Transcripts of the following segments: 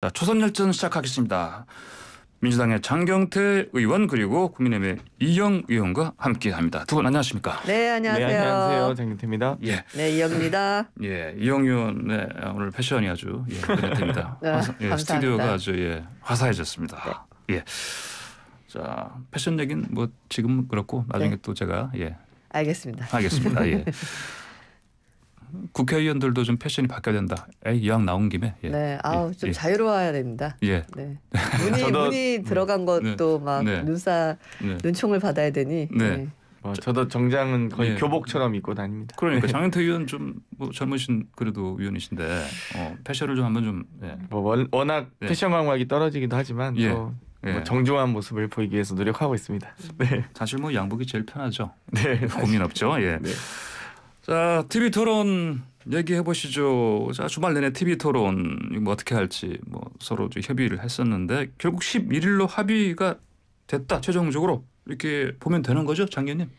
자, 초선열전 시작하겠습니다. 민주당의 장경태 의원 그리고 국민의힘의 이영 의원과 함께합니다. 두 분 안녕하십니까? 네, 안녕하세요. 네, 안녕하세요. 장경태입니다. 예, 네, 이영입니다. 예, 이영 의원의 오늘 패션이 아주 눈에 띕니다. 감사합니다. 스튜디오가 아주 화사해졌습니다. 예, 자, 패션 얘기는 뭐 지금 그렇고 나중에 또 제가 알겠습니다. 하겠습니다. 예. 국회의원들도 좀 패션이 바뀌어야 된다. 이왕 나온 김에. 네, 좀 자유로워야 됩니다. 예. 네. 문이 들어간 것도 막 눈총을 받아야 되니. 네. 저도 정장은 거의 교복처럼 입고 다닙니다. 그러니까 장경태 의원 좀 뭐 젊으신 그래도 의원이신데 패션을 좀 한번 좀. 워낙 패션 감각이 떨어지기도 하지만 또 정중한 모습을 보이기 위해서 노력하고 있습니다. 네. 사실 뭐 양복이 제일 편하죠. 네. 고민 없죠. 예. 네. 자, TV 토론 얘기해 보시죠. 자, 주말 내내 TV 토론 뭐 어떻게 할지 뭐 서로 좀 협의를 했었는데 결국 11일로 합의가 됐다. 최종적으로 이렇게 보면 되는 거죠, 장 의원님?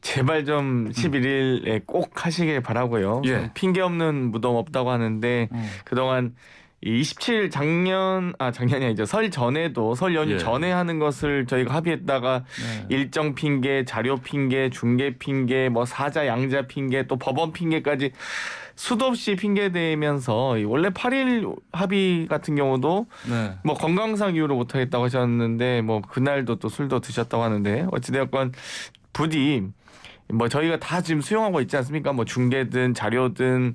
제발 좀 11일에 꼭 하시길 바라고요. 예. 핑계 없는 무덤 없다고 하는데 그동안 이 27일 작년이 아니죠. 설 전에도 설 연휴 전에 하는 것을 저희가 합의했다가 일정 핑계, 자료 핑계, 중개 핑계, 뭐 사자 양자 핑계, 또 법원 핑계까지 수도 없이 핑계 대면서 원래 8일 합의 같은 경우도 뭐 건강상 이유로 못 하겠다고 하셨는데 뭐 그날도 또 술도 드셨다고 하는데 어찌되었건 부디 뭐 저희가 다 지금 수용하고 있지 않습니까? 뭐 중개든 자료든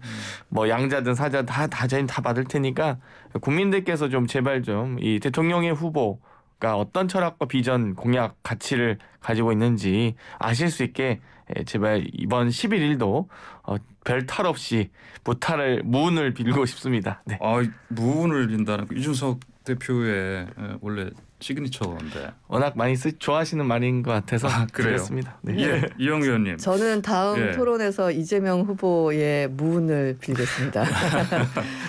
뭐 양자든 사자 다 저희는 다 받을 테니까 국민들께서 좀 제발 좀 이 대통령의 후보가 어떤 철학과 비전, 공약, 가치를 가지고 있는지 아실 수 있게 제발 이번 11일도 별 탈 없이 무운을 빌고 싶습니다. 네. 무운을 빈다는 이준석 대표의 원래 시그니처인데 워낙 많이 좋아하시는 말인 것 같아서 그랬습니다. 네. 예, 이영 의원님. 저는 다음 토론에서 이재명 후보의 무운을 빌겠습니다.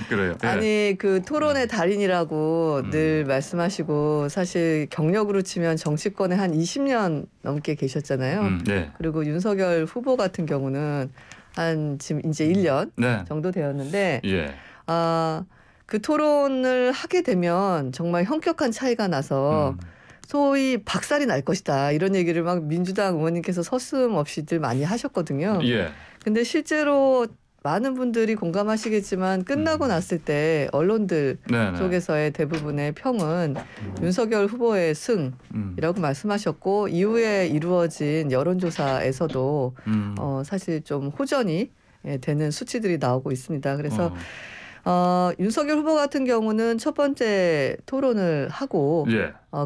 그래요. 아니 그 토론의 달인이라고 늘 말씀하시고 사실 경력으로 치면 정치권에 한 20년 넘게 계셨잖아요. 그리고 윤석열 후보 같은 경우는 한 지금 이제 1년 정도 되었는데 그 토론을 하게 되면 정말 현격한 차이가 나서 소위 박살이 날 것이다 이런 얘기를 막 민주당 의원님께서 서슴없이들 많이 하셨거든요. 근데 실제로 많은 분들이 공감하시겠지만 끝나고 났을 때 언론들 쪽에서의 대부분의 평은 윤석열 후보의 승이라고 말씀하셨고 이후에 이루어진 여론조사에서도 사실 좀 호전이 되는 수치들이 나오고 있습니다. 그래서 윤석열 후보 같은 경우는 첫 번째 토론을 하고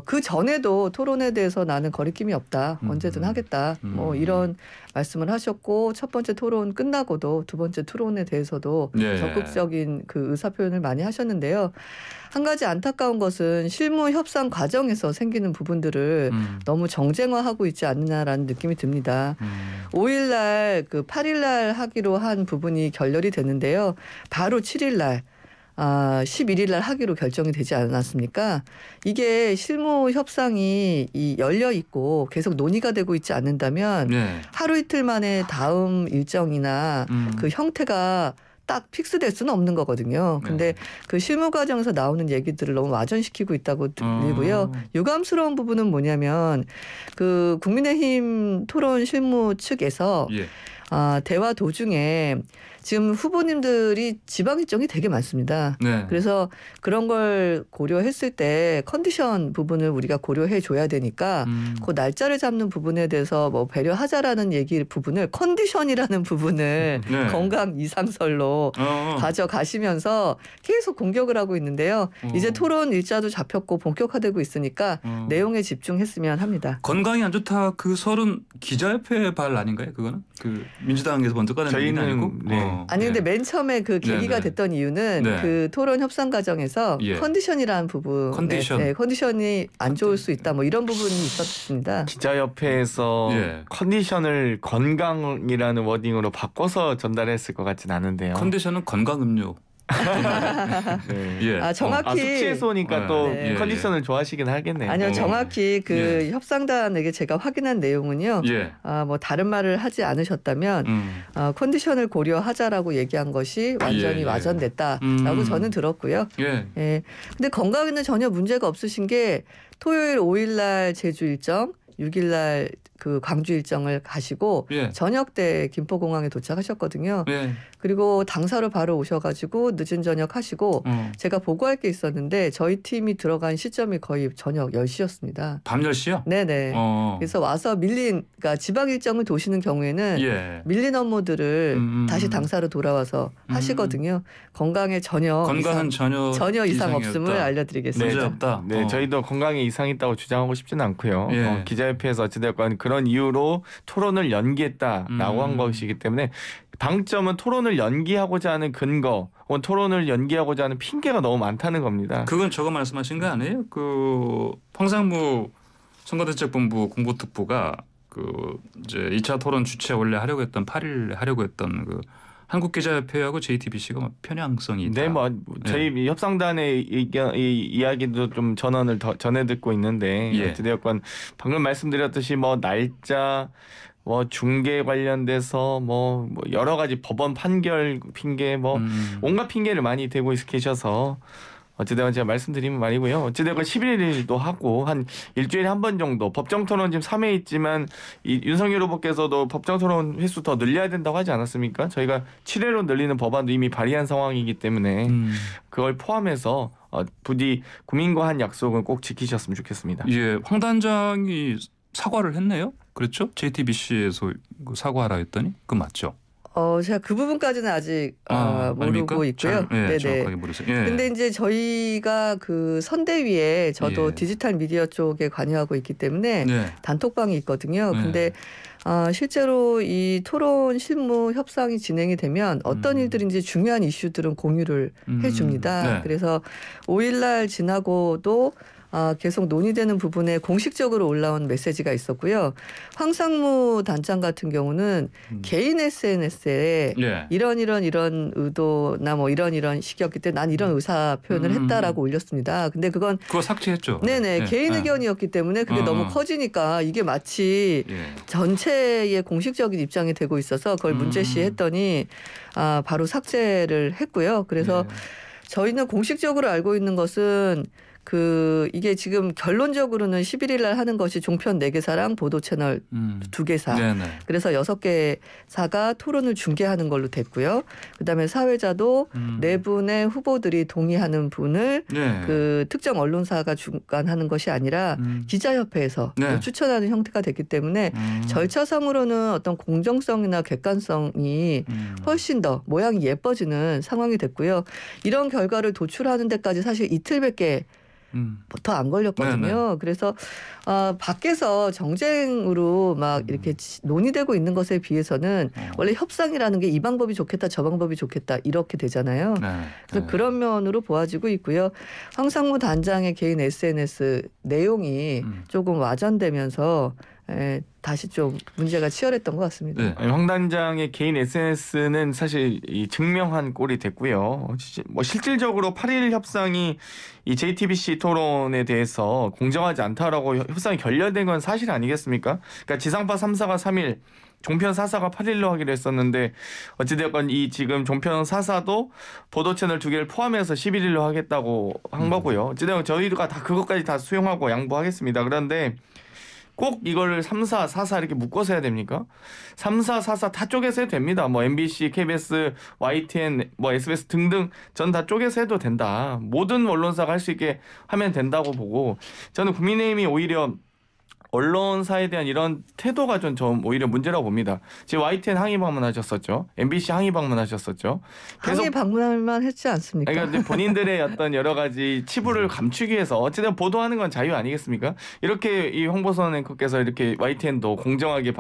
그 전에도 토론에 대해서 나는 거리낌이 없다. 언제든 하겠다. 뭐 이런 말씀을 하셨고 첫 번째 토론 끝나고도 두 번째 토론에 대해서도 적극적인 그 의사 표현을 많이 하셨는데요. 한 가지 안타까운 것은 실무 협상 과정에서 생기는 부분들을 너무 정쟁화하고 있지 않느냐라는 느낌이 듭니다. 5일날 그 8일날 하기로 한 부분이 결렬이 됐는데요. 바로 7일날 11일날 하기로 결정이 되지 않았습니까? 이게 실무 협상이 열려 있고 계속 논의가 되고 있지 않는다면 하루 이틀 만에 다음 일정이나 그 형태가 딱 픽스될 수는 없는 거거든요. 근데 그 실무 과정에서 나오는 얘기들을 너무 와전시키고 있다고 들리고요. 유감스러운 부분은 뭐냐면 그 국민의힘 토론 실무 측에서 대화 도중에 지금 후보님들이 지방 일정이 되게 많습니다. 그래서 그런 걸 고려했을 때 컨디션 부분을 우리가 고려해 줘야 되니까 그 날짜를 잡는 부분에 대해서 뭐 배려하자라는 얘기 부분을 컨디션이라는 부분을 건강 이상설로 가져가시면서 계속 공격을 하고 있는데요. 이제 토론 일자도 잡혔고 본격화되고 있으니까 내용에 집중했으면 합니다. 건강이 안 좋다 그 설은 기자협회 발 아닌가요? 그거는 그 민주당에서 먼저 꺼낸 얘기는 아니고. 아니 근데 맨 처음에 그 계기가 됐던 이유는 그 토론 협상 과정에서 컨디션이라는 부분, 컨디션이 안 좋을 수 있다, 뭐 이런 부분이 있었습니다. 기자협회에서 컨디션을 건강이라는 워딩으로 바꿔서 전달했을 것 같진 않은데요. 컨디션은 건강 음료. 네. 예. 아, 정확히 숙취해소니까 또 네. 컨디션을 좋아하시긴 하겠네요. 아니요, 정확히 그 협상단에게 제가 확인한 내용은요. 뭐 다른 말을 하지 않으셨다면 컨디션을 고려하자라고 얘기한 것이 완전히 와전됐다라고 저는 들었고요. 예. 근데 건강에는 전혀 문제가 없으신 게 토요일 5일날 제주 일정, 6일날 그 광주 일정을 가시고 저녁 때 김포공항에 도착하셨거든요. 그리고 당사로 바로 오셔가지고 늦은 저녁 하시고 제가 보고할 게 있었는데 저희 팀이 들어간 시점이 거의 저녁 10시였습니다. 밤 10시요? 네네. 그래서 와서 그러니까 지방 일정을 도시는 경우에는 밀린 업무들을 다시 당사로 돌아와서 하시거든요. 건강에 건강은 전혀 이상 없음을 알려드리겠습니다. 문제 없다. 네, 저희도 건강에 이상이 있다고 주장하고 싶지는 않고요. 기자협회에서 어찌됐건 그런 이유로 토론을 연기했다라고 한 것이기 때문에 방점은 토론을 연기하고자 하는 근거 혹은 토론을 연기하고자 하는 핑계가 너무 많다는 겁니다. 그건 저거 말씀하신 거 아니에요? 그 황상무 선거대책본부 공보특보가 그 이제 2차 토론 주최 원래 하려고 했던 8일 하려고 했던 그 한국기자협회하고 JTBC가 편향성이 있다. 네, 뭐 저희 협상단의 이야기도 좀 전원을 전해 듣고 있는데 어찌되었건 방금 말씀드렸듯이 뭐 날짜, 뭐 중계 관련돼서 뭐 여러 가지 법원 판결 핑계 뭐 온갖 핑계를 많이 대고 계셔서 어찌되건 제가 말씀드리면 말이고요. 어찌되건 11일도 하고 한 일주일에 한 번 정도 법정 토론 지금 3회 있지만 이 윤석열 후보께서도 법정 토론 횟수 더 늘려야 된다고 하지 않았습니까? 저희가 7회로 늘리는 법안도 이미 발의한 상황이기 때문에 그걸 포함해서 부디 국민과 한 약속은 꼭 지키셨으면 좋겠습니다. 예, 황 단장이 사과를 했네요. 그렇죠? JTBC에서 사과하라 했더니 그 맞죠? 제가 그 부분까지는 아직 모르고 있고요. 정확하게 모르세요. 근데 이제 저희가 그 선대위에 저도 디지털 미디어 쪽에 관여하고 있기 때문에 단톡방이 있거든요. 근데 실제로 이 토론 실무 협상이 진행이 되면 어떤 일들인지 중요한 이슈들은 공유를 해줍니다. 그래서 5일날 지나고도 계속 논의되는 부분에 공식적으로 올라온 메시지가 있었고요. 황상무 단장 같은 경우는 개인 SNS에 이런 의도나 뭐 이런 식이었기 때문에 난 이런 의사 표현을 했다라고 올렸습니다. 근데 그거 삭제했죠. 네네. 개인 의견이었기 때문에 그게 너무 커지니까 이게 마치 전체의 공식적인 입장이 되고 있어서 그걸 문제시했더니 바로 삭제를 했고요. 그래서 저희는 공식적으로 알고 있는 것은 이게 지금 결론적으로는 11일 날 하는 것이 종편 4개사랑 보도 채널 2개사. 그래서 6개사가 토론을 중계하는 걸로 됐고요. 그다음에 사회자도 4분의 후보들이 동의하는 분을 그 특정 언론사가 주관하는 것이 아니라 기자협회에서 추천하는 형태가 됐기 때문에 절차상으로는 어떤 공정성이나 객관성이 훨씬 더 모양이 예뻐지는 상황이 됐고요. 이런 결과를 도출하는 데까지 사실 이틀밖에 더 안 걸렸거든요. 그래서 밖에서 정쟁으로 막 이렇게 논의되고 있는 것에 비해서는 원래 협상이라는 게 이 방법이 좋겠다 저 방법이 좋겠다 이렇게 되잖아요. 그래서 그런 면으로 보아지고 있고요. 황상무 단장의 개인 SNS 내용이 조금 와전되면서 다시 좀 문제가 치열했던 것 같습니다. 황 단장의 개인 SNS는 사실 증명한 꼴이 됐고요. 뭐 실질적으로 8일 협상이 이 JTBC 토론에 대해서 공정하지 않다라고 협상이 결렬된 건 사실 아니겠습니까? 그러니까 지상파 3사가 3일, 종편 4사가 8일로 하기로 했었는데 어찌됐건 이 지금 종편 4사도 보도 채널 2개를 포함해서 11일로 하겠다고 한 거고요. 어찌됐건 저희가 다 그것까지 다 수용하고 양보하겠습니다. 그런데 꼭 이걸 3사, 4사 이렇게 묶어서 해야 됩니까? 3사, 4사 다 쪼개서 해도 됩니다. 뭐 MBC, KBS, YTN, 뭐 SBS 등등 전 다 쪼개서 해도 된다. 모든 언론사가 할 수 있게 하면 된다고 보고 저는 국민의힘이 오히려 언론사에 대한 이런 태도가 좀 오히려 문제라고 봅니다. 지금 YTN 항의 방문하셨었죠. MBC 항의 방문하셨었죠. 항의 방문할만 했지 않습니까? 그러니까 본인들의 어떤 여러 가지 치부를 감추기 위해서 어쨌든 보도하는 건 자유 아니겠습니까? 이렇게 이 홍보선 앵커께서 이렇게 YTN도 공정하게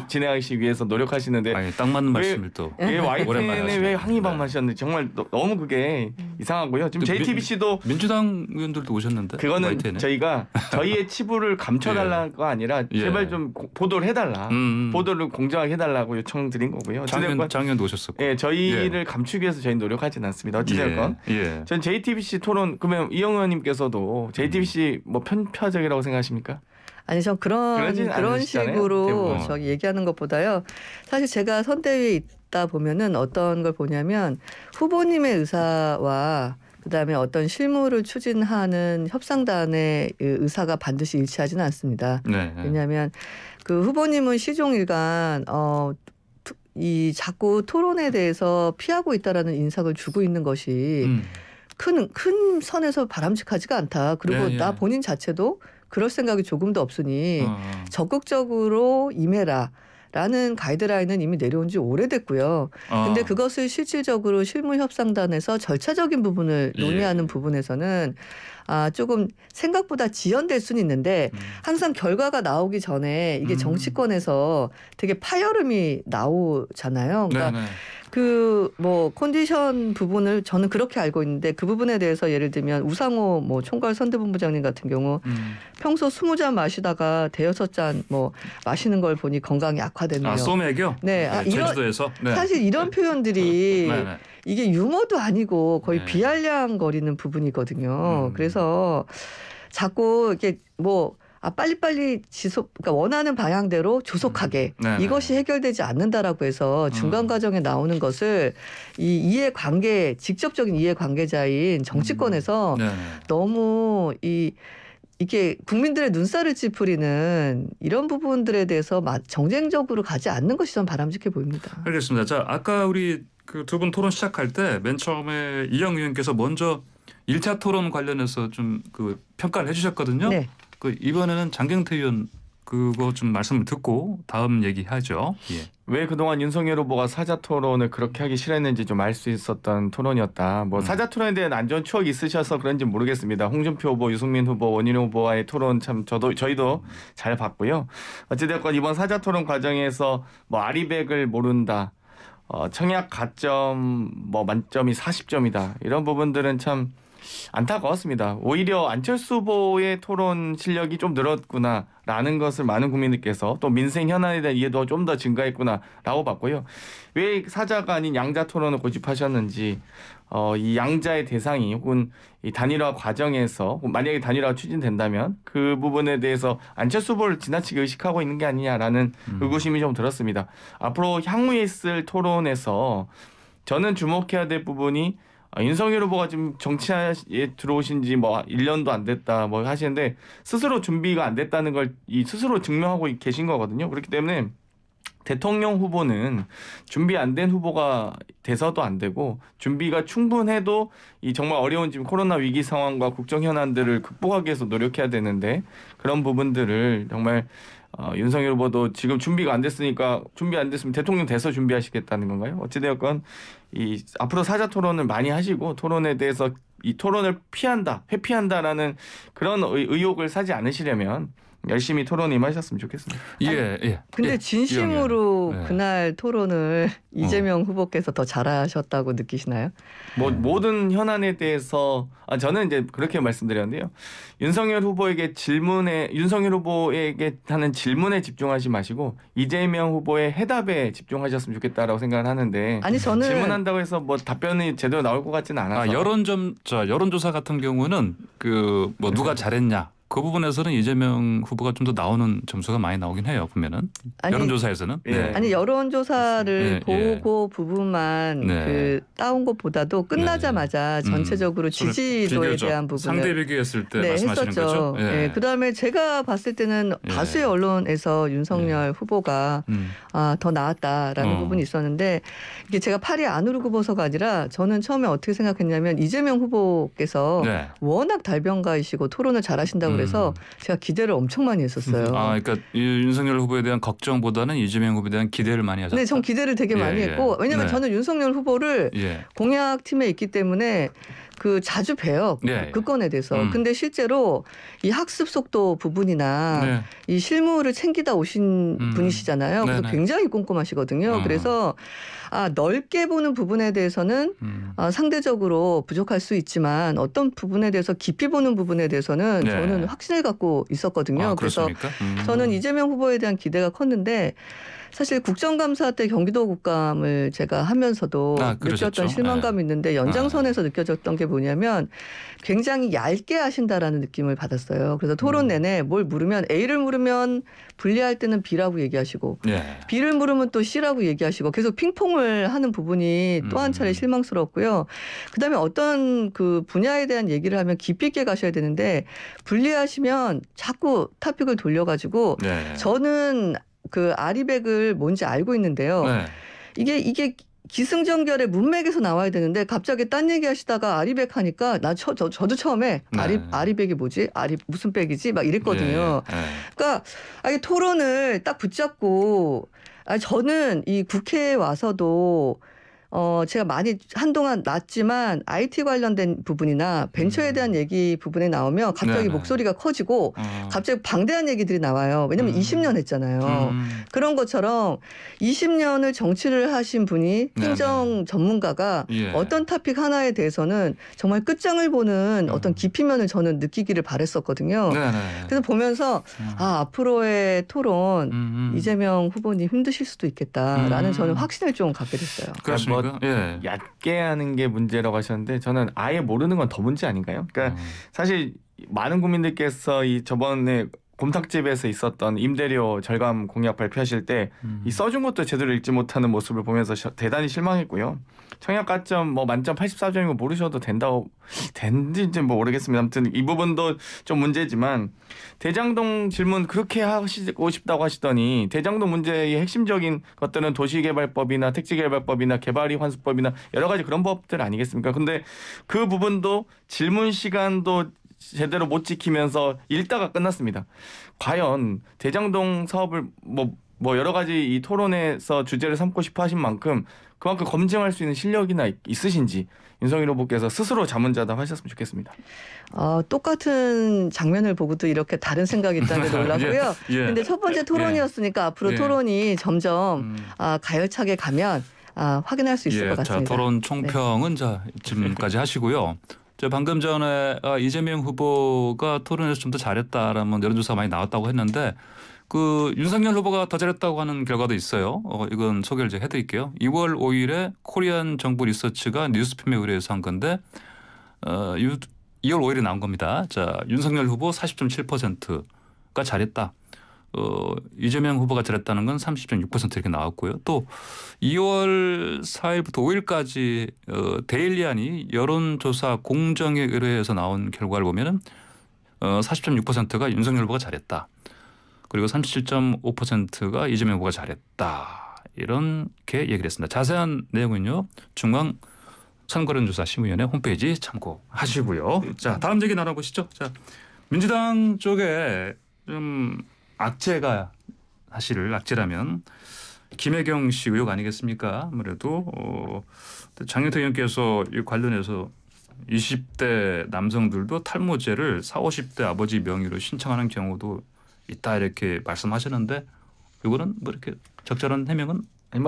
진행하기 위해서 노력하시는데 딱 맞는 말씀을 또 YTN에 왜 항의 방문하셨는지 정말 너무 그게 이상하고요. 지금 JTBC도 민주당 의원들도 오셨는데 그거는 YTN에? 저희가 저희의 치부를 감춰달라는 거 아니라 제발 좀 보도를 해달라. 보도를 공정하게 해달라고 요청드린 거고요. 작년도 오셨었고. 예, 저희를 감추기 위해서 저희는 노력하지는 않습니다. 어찌됐건 전 JTBC 토론 그러면 이영 의원님께서도 JTBC 뭐 편파적이라고 생각하십니까? 아니 전 그런 식으로 대부분. 저기 얘기하는 것보다요. 사실 제가 선대위에 있다 보면은 어떤 걸 보냐면 후보님의 의사와 그다음에 어떤 실무를 추진하는 협상단의 의사가 반드시 일치하지는 않습니다. 네. 왜냐하면 그 후보님은 시종일관 이 자꾸 토론에 대해서 피하고 있다라는 인상을 주고 있는 것이 큰 선에서 바람직하지가 않다. 그리고 나 본인 자체도 그럴 생각이 조금도 없으니 적극적으로 임해라. 라는 가이드라인은 이미 내려온 지 오래됐고요. 근데 그것을 실질적으로 실무협상단에서 절차적인 부분을 논의하는 부분에서는 조금 생각보다 지연될 수는 있는데 항상 결과가 나오기 전에 이게 정치권에서 되게 파열음이 나오잖아요. 그러니까 그 뭐 컨디션 부분을 저는 그렇게 알고 있는데 그 부분에 대해서 예를 들면 우상호 뭐 총괄 선대본부장님 같은 경우 평소 20잔 마시다가 대여섯 잔 뭐 마시는 걸 보니 건강이 악화됐네요. 소맥이요? 네. 제주도에서. 사실 이런 표현들이 이게 유머도 아니고 거의 비아냥거리는 부분이거든요. 그래서 자꾸 이게 뭐 빨리빨리 그러니까 원하는 방향대로 조속하게 이것이 해결되지 않는다라고 해서 중간 과정에 나오는 것을 이 이해관계 직접적인 이해관계자인 정치권에서 너무 이게 국민들의 눈살을 찌푸리는 이런 부분들에 대해서 정쟁적으로 가지 않는 것이 좀 바람직해 보입니다. 알겠습니다. 자, 아까 우리 그 두 분 토론 시작할 때 맨 처음에 이영 의원께서 먼저 1차 토론 관련해서 좀 그 평가를 해주셨거든요. 네. 그 이번에는 장경태 의원 그거 좀 말씀을 듣고 다음 얘기하죠. 왜 그동안 윤석열 후보가 사자 토론을 그렇게 하기 싫어했는지 좀 알 수 있었던 토론이었다. 뭐 사자 토론에 대한 안 좋은 추억이 있으셔서 그런지 모르겠습니다. 홍준표 후보, 유승민 후보, 원희룡 후보와의 토론 참 저희도 잘 봤고요. 어찌됐건 이번 사자 토론 과정에서 뭐 아리백을 모른다. 청약 가점 뭐 만점이 40점이다. 이런 부분들은 참 안타까웠습니다. 오히려 안철수 후보의 토론 실력이 좀 늘었구나라는 것을 많은 국민들께서 또 민생 현안에 대한 이해도가 좀 더 증가했구나라고 봤고요. 왜 사자가 아닌 양자 토론을 고집하셨는지 이 양자의 대상이 혹은 이 단일화 과정에서 만약에 단일화가 추진된다면 그 부분에 대해서 안철수 후보를 지나치게 의식하고 있는 게 아니냐라는 의구심이 좀 들었습니다. 앞으로 향후에 있을 토론에서 저는 주목해야 될 부분이 윤석열 후보가 지금 정치에 들어오신 지 뭐 1년도 안 됐다 뭐 하시는데 스스로 준비가 안 됐다는 걸 스스로 증명하고 계신 거거든요. 그렇기 때문에 대통령 후보는 준비 안 된 후보가 돼서도 안 되고 준비가 충분해도 이 정말 어려운 지금 코로나 위기 상황과 국정 현안들을 극복하기 위해서 노력해야 되는데 그런 부분들을 정말 윤석열 후보도 지금 준비가 안 됐으니까 준비 안 됐으면 대통령 돼서 준비하시겠다는 건가요? 어찌되었건 이 앞으로 사자 토론을 많이 하시고 토론에 대해서 이 토론을 회피한다라는 그런 의혹을 사지 않으시려면 열심히 토론에 임하셨으면 좋겠습니다. 근데 진심으로 그날 토론을 이재명 후보께서 더 잘하셨다고 느끼시나요? 뭐 모든 현안에 대해서 저는 이제 그렇게 말씀드렸는데요. 윤석열 후보에게 하는 질문에 집중하지 마시고 이재명 후보의 해답에 집중하셨으면 좋겠다라고 생각을 하는데 아니 저는 질문한다고 해서 뭐 답변이 제대로 나올 것 같지는 않아서 여론조사 같은 경우는 그 뭐 누가 잘했냐 그 부분에서는 이재명 후보가 좀 더 나오는 점수가 많이 나오긴 해요. 보면은 여론조사에서는. 아니 여론조사를 보고 부분만 그 따온 것보다도 끝나자마자 전체적으로 지지도에 대한 부분을 상대 비교했을 때 말씀하시는 했었죠. 거죠. 그다음에 제가 봤을 때는 다수의 언론에서 윤석열 후보가 더 나았다라는 부분이 있었는데 이게 제가 팔이 안 오르고 벗어가 아니라 저는 처음에 어떻게 생각했냐면 이재명 후보께서 워낙 달변가이시고 토론을 잘하신다고 그래서 제가 기대를 엄청 많이 했었어요. 그러니까 윤석열 후보에 대한 걱정보다는 이재명 후보에 대한 기대를 많이 하셨다. 네, 전 기대를 되게 많이 했고 왜냐하면 저는 윤석열 후보를 공약팀에 있기 때문에 그 자주 봬요. 네. 그 건에 대해서. 근데 실제로 이 학습 속도 부분이나 네. 이 실무를 챙기다 오신 분이시잖아요. 그래서 네네. 굉장히 꼼꼼하시거든요. 그래서 넓게 보는 부분에 대해서는 상대적으로 부족할 수 있지만 어떤 부분에 대해서 깊이 보는 부분에 대해서는 네. 저는 확신을 갖고 있었거든요. 그래서 저는 이재명 후보에 대한 기대가 컸는데 사실 국정감사 때 경기도 국감을 제가 하면서도 느꼈던 실망감이 있는데 연장선에서 느껴졌던 게 뭐냐면 굉장히 얇게 하신다라는 느낌을 받았어요. 그래서 토론 내내 뭘 물으면 A를 물으면 분리할 때는 B라고 얘기하시고 B를 물으면 또 C라고 얘기하시고 계속 핑퐁을 하는 부분이 또 한 차례 실망스럽고요. 그다음에 어떤 그 분야에 대한 얘기를 하면 깊이 있게 가셔야 되는데 분리하시면 자꾸 토픽을 돌려가지고 저는 그 아리백을 뭔지 알고 있는데요. 이게 기승전결의 문맥에서 나와야 되는데 갑자기 딴 얘기하시다가 아리백 하니까 저도 처음에 아리백이 뭐지? 무슨 백이지? 막 이랬거든요. 그러니까 이 토론을 딱 붙잡고 저는 이 국회에 와서도 제가 많이 한동안 났지만 IT 관련된 부분이나 벤처에 대한 얘기 부분에 나오면 갑자기 목소리가 커지고 갑자기 방대한 얘기들이 나와요. 왜냐하면 20년 했잖아요. 그런 것처럼 20년을 정치를 하신 분이 행정 전문가가 어떤 토픽 하나에 대해서는 정말 끝장을 보는 어떤 깊이면을 저는 느끼기를 바랬었거든요. 그래서 보면서 앞으로의 토론 이재명 후보님 힘드실 수도 있겠다라는 저는 확신을 좀 갖게 됐어요. 그렇습니까? 얕게 하는 게 문제라고 하셨는데 저는 아예 모르는 건 더 문제 아닌가요? 그러니까 사실 많은 국민들께서 이 저번에 곰탕집에서 있었던 임대료 절감 공약 발표하실 때 이 써준 것도 제대로 읽지 못하는 모습을 보면서 대단히 실망했고요. 청약 가점 만점 84점이고 모르셔도 된지는 모르겠습니다. 아무튼 이 부분도 좀 문제지만 대장동 질문 그렇게 하시고 싶다고 하시더니 대장동 문제의 핵심적인 것들은 도시개발법이나 택지개발법이나 개발이 환수법이나 여러 가지 그런 법들 아니겠습니까? 근데 그 부분도 질문 시간도 제대로 못 지키면서 읽다가 끝났습니다. 과연 대장동 사업을 여러 가지 이 토론에서 주제를 삼고 싶어 하신 만큼 그만큼 검증할 수 있는 실력이나 있으신지 윤석열 후보께서 스스로 자문자답 하셨으면 좋겠습니다. 똑같은 장면을 보고도 이렇게 다른 생각이 있다는 게 놀라고요. 근데 첫 번째 토론이었으니까 앞으로 토론이 점점 가열차게 가면 확인할 수 있을 것 같습니다. 자, 토론 총평은 지금까지 하시고요. 방금 전에 이재명 후보가 토론에서 좀 더 잘했다라는 여론조사가 많이 나왔다고 했는데 그 윤석열 후보가 더 잘했다고 하는 결과도 있어요. 이건 소개를 제가 해드릴게요. 2월 5일에 코리안 정부 리서치가 뉴스핌에 의뢰해서 한 건데 2월 5일에 나온 겁니다. 자, 윤석열 후보 40.7%가 잘했다. 이재명 후보가 잘했다는 건 30.6% 이렇게 나왔고요. 또 2월 4일부터 5일까지 데일리안이 여론조사 공정에 의뢰해서 나온 결과를 보면은 40.6%가 윤석열 후보가 잘했다. 그리고 37.5%가 이재명 후보가 잘했다. 이렇게 얘기를 했습니다. 자세한 내용은요. 중앙 선거론조사 심의위원회 홈페이지 참고하시고요. 자, 다음 얘기 나눠보시죠. 자, 민주당 쪽에 좀 악재가 사실 악재라면 김혜경 씨 의혹 아니겠습니까? 아무래도 장윤택 의원께서 이 관련해서 20대 남성들도 탈모제를 40, 50대 아버지 명의로 신청하는 경우도 있다 이렇게 말씀하셨는데 이거는 이렇게 적절한 해명은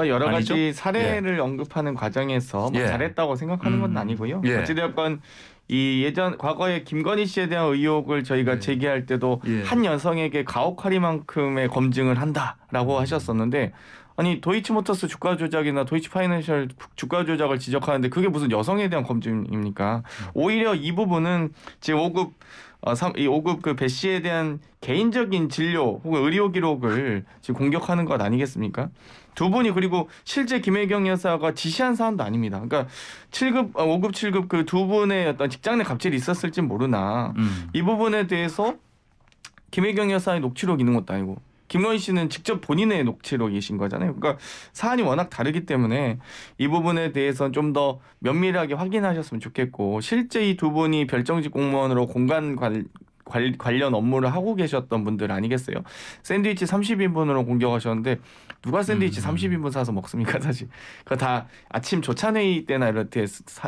여러 아니죠? 가지 사례를 언급하는 과정에서 잘했다고 생각하는 건 아니고요. 어찌되었건 이 과거에 김건희 씨에 대한 의혹을 저희가 제기할 때도 한 여성에게 가혹하리만큼의 검증을 한다라고 하셨었는데 아니 도이치모터스 주가 조작이나 도이치파이낸셜 주가 조작을 지적하는데 그게 무슨 여성에 대한 검증입니까? 오히려 이 부분은 지금 5급 그 배 씨에 대한 개인적인 진료 혹은 의료 기록을 지금 공격하는 것 아니겠습니까? 두 분이 그리고 실제 김혜경 여사가 지시한 사안도 아닙니다. 그러니까 5급, 7급 그 두 분의 어떤 직장 내 갑질이 있었을지 모르나 이 부분에 대해서 김혜경 여사의 녹취록이 있는 것도 아니고 김건희 씨는 직접 본인의 녹취록이신 거잖아요. 그러니까 사안이 워낙 다르기 때문에 이 부분에 대해서는 좀 더 면밀하게 확인하셨으면 좋겠고 실제 이 두 분이 별정직 공무원으로 관련 업무를 하고 계셨던 분들 아니겠어요? 샌드위치 30인분으로 공격하셨는데 누가 샌드위치 30인분 사서 먹습니까 사실? 그거 다 아침 조찬회의 때나 이럴 때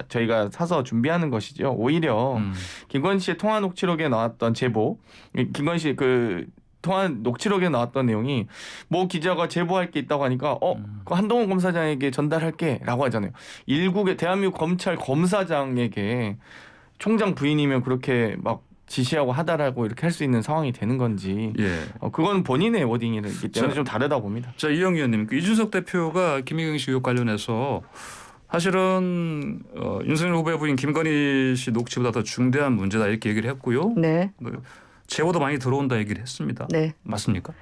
저희가 사서 준비하는 것이죠. 오히려 김건희 씨의 통화 녹취록에 나왔던 제보, 김건희 씨 그 통화 녹취록에 나왔던 내용이 뭐 기자가 제보할 게 있다고 하니까 그 한동훈 검사장에게 전달할게라고 하잖아요. 일국의 대한민국 검찰 검사장에게 총장 부인이면 그렇게 막 지시하고 하다라고 이렇게 할 수 있는 상황이 되는 건지 그건 본인의 워딩이기 때문에 좀 다르다 봅니다. 자, 이영 의원님, 이준석 대표가 김혜경 씨 의혹 관련해서 사실은 윤석열 후보의 부인 김건희 씨 녹취보다 더 중대한 문제다 이렇게 얘기를 했고요. 네. 제보도 많이 들어온다 얘기를 했습니다. 네. 맞습니까?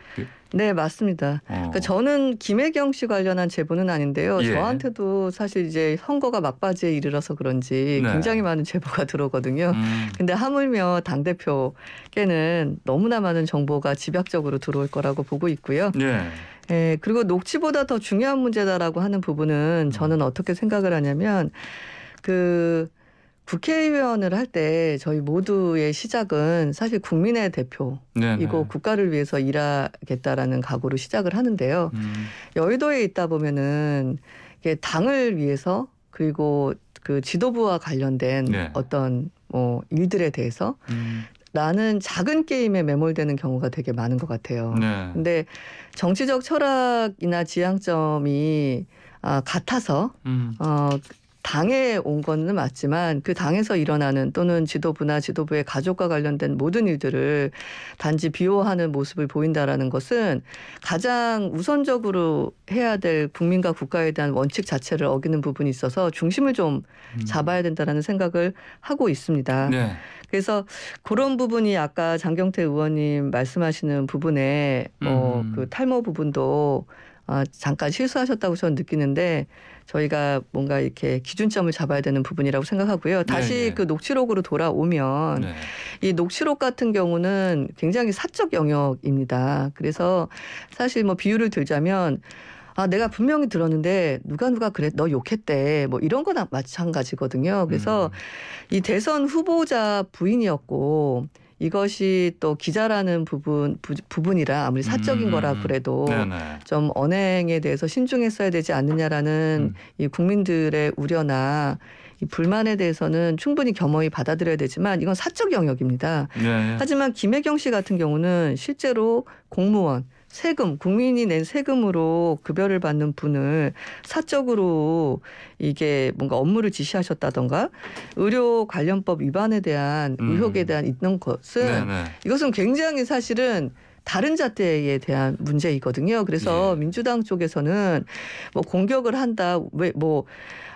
네, 맞습니다. 그러니까 저는 김혜경 씨 관련한 제보는 아닌데요. 저한테도 사실 이제 선거가 막바지에 이르러서 그런지 굉장히 많은 제보가 들어오거든요. 근데 하물며 당대표께는 너무나 많은 정보가 집약적으로 들어올 거라고 보고 있고요. 예, 그리고 녹취보다 더 중요한 문제다라고 하는 부분은 저는 어떻게 생각을 하냐면 국회의원을 할 때 저희 모두의 시작은 사실 국민의 대표이고 국가를 위해서 일하겠다라는 각오로 시작을 하는데요. 여의도에 있다 보면은 이게 당을 위해서 그리고 그 지도부와 관련된 어떤 일들에 대해서 나는 작은 게임에 매몰되는 경우가 되게 많은 것 같아요. 근데 정치적 철학이나 지향점이 같아서 당에 온 거는 맞지만 그 당에서 일어나는 또는 지도부나 지도부의 가족과 관련된 모든 일들을 단지 비호하는 모습을 보인다라는 것은 가장 우선적으로 해야 될 국민과 국가에 대한 원칙 자체를 어기는 부분이 있어서 중심을 좀 잡아야 된다라는 생각을 하고 있습니다. 그래서 그런 부분이 아까 장경태 의원님 말씀하시는 부분에 그 탈모 부분도 잠깐 실수하셨다고 저는 느끼는데 저희가 뭔가 이렇게 기준점을 잡아야 되는 부분이라고 생각하고요. 다시 그 녹취록으로 돌아오면 이 녹취록 같은 경우는 굉장히 사적 영역입니다. 그래서 사실 뭐 비유를 들자면 내가 분명히 들었는데 누가 그래 너 욕했대 뭐 이런 거나 마찬가지거든요. 그래서 이 대선 후보자 부인이었고 이것이 또 기자라는 부분이라 아무리 사적인 거라 그래도 좀 언행에 대해서 신중했어야 되지 않느냐라는 이 국민들의 우려나 이 불만에 대해서는 충분히 겸허히 받아들여야 되지만 이건 사적 영역입니다. 하지만 김혜경 씨 같은 경우는 실제로 공무원 세금, 국민이 낸 세금으로 급여를 받는 분을 사적으로 이게 뭔가 업무를 지시하셨다던가 의료 관련법 위반에 대한 의혹에 대한 있는 것은 이것은 굉장히 사실은 다른 잣대에 대한 문제이거든요. 그래서 민주당 쪽에서는 뭐 공격을 한다. 왜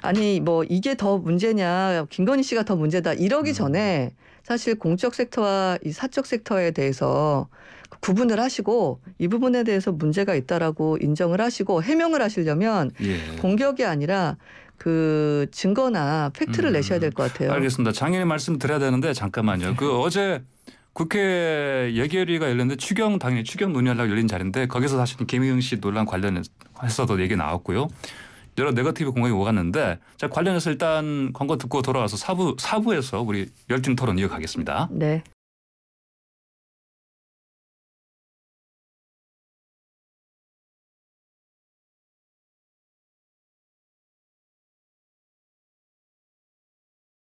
아니 이게 더 문제냐. 김건희 씨가 더 문제다. 이러기 전에 사실 공적 섹터와 이 사적 섹터에 대해서 구분을 하시고 이 부분에 대해서 문제가 있다라고 인정을 하시고 해명을 하시려면 공격이 아니라 그 증거나 팩트를 내셔야 될 것 같아요. 알겠습니다. 장인의 말씀 드려야 되는데 잠깐만요. 어제 국회 예결위가 열렸는데 당연히 추경 논의하려고 열린 자리인데 거기서 사실 김혜경 씨 논란 관련해서도 얘기 나왔고요. 여러 네거티브 공격이 오갔는데 자 관련해서 일단 광고 듣고 돌아와서 사부에서 우리 열띤 토론 이어가겠습니다. 네.